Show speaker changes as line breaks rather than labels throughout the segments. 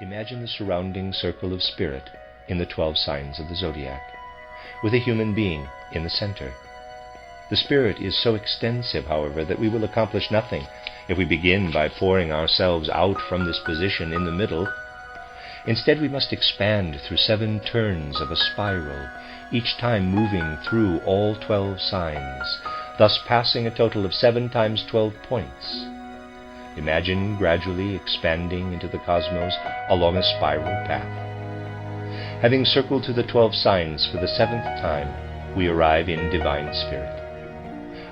Imagine the surrounding circle of spirit in the 12 signs of the zodiac, with a human being in the center. The spirit is so extensive, however, that we will accomplish nothing if we begin by pouring ourselves out from this position in the middle. Instead, we must expand through 7 turns of a spiral, each time moving through all 12 signs, thus passing a total of 7 times 12 points. Imagine gradually expanding into the cosmos along a spiral path. Having circled through the 12 signs for the 7th time, we arrive in divine spirit.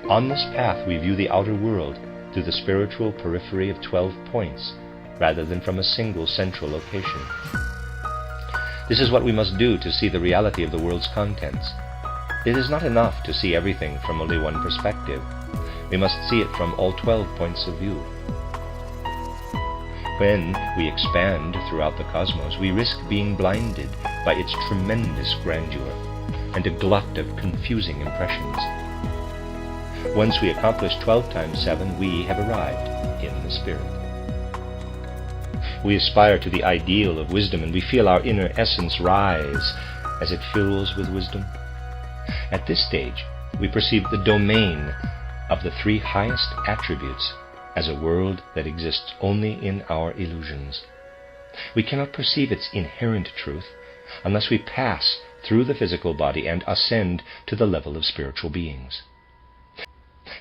On this path we view the outer world through the spiritual periphery of 12 points, rather than from a single central location. This is what we must do to see the reality of the world's contents. It is not enough to see everything from only one perspective. We must see it from all 12 points of view. When we expand throughout the cosmos, we risk being blinded by its tremendous grandeur and a glut of confusing impressions. Once we accomplish 12 times 7, we have arrived in the spirit. We aspire to the ideal of wisdom, and we feel our inner essence rise as it fills with wisdom. At this stage, we perceive the domain of the 3 highest attributes as a world that exists only in our illusions. We cannot perceive its inherent truth unless we pass through the physical body and ascend to the level of spiritual beings.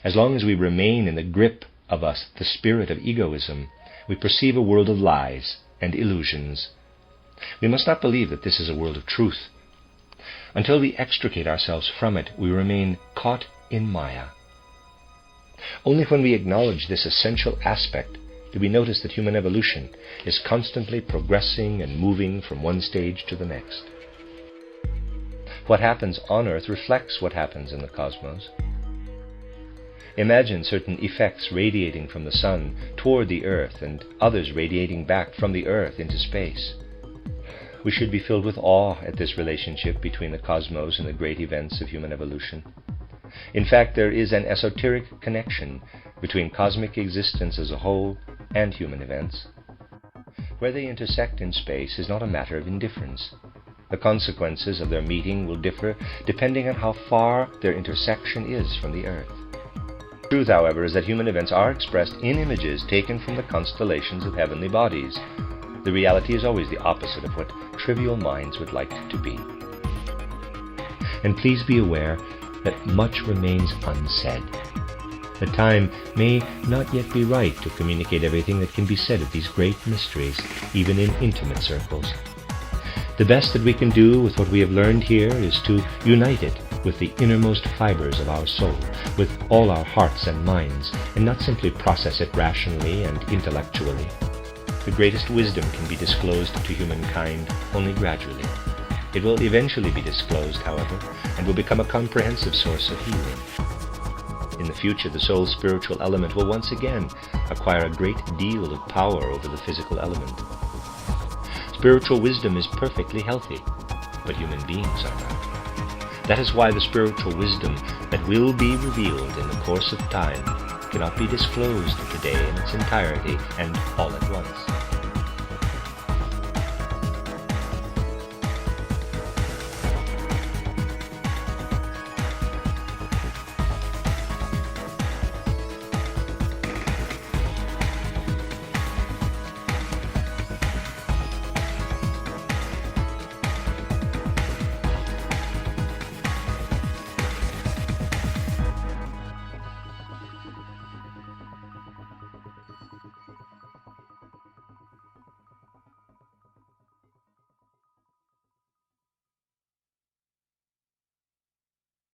As long as we remain in the grip of the spirit of egoism, we perceive a world of lies and illusions. We must not believe that this is a world of truth. Until we extricate ourselves from it, we remain caught in Maya. Only when we acknowledge this essential aspect do we notice that human evolution is constantly progressing and moving from one stage to the next. What happens on Earth reflects what happens in the cosmos. Imagine certain effects radiating from the sun toward the Earth and others radiating back from the Earth into space. We should be filled with awe at this relationship between the cosmos and the great events of human evolution. In fact, there is an esoteric connection between cosmic existence as a whole and human events. Where they intersect in space is not a matter of indifference. The consequences of their meeting will differ depending on how far their intersection is from the Earth. The truth, however, is that human events are expressed in images taken from the constellations of heavenly bodies. The reality is always the opposite of what trivial minds would like it to be. And please be aware that much remains unsaid. The time may not yet be right to communicate everything that can be said of these great mysteries, even in intimate circles. The best that we can do with what we have learned here is to unite it with the innermost fibers of our soul, with all our hearts and minds, and not simply process it rationally and intellectually. The greatest wisdom can be disclosed to humankind only gradually. It will eventually be disclosed, however, and will become a comprehensive source of healing. In the future, the soul's spiritual element will once again acquire a great deal of power over the physical element. Spiritual wisdom is perfectly healthy, but human beings are not. That is why the spiritual wisdom that will be revealed in the course of time cannot be disclosed today in its entirety and all at once.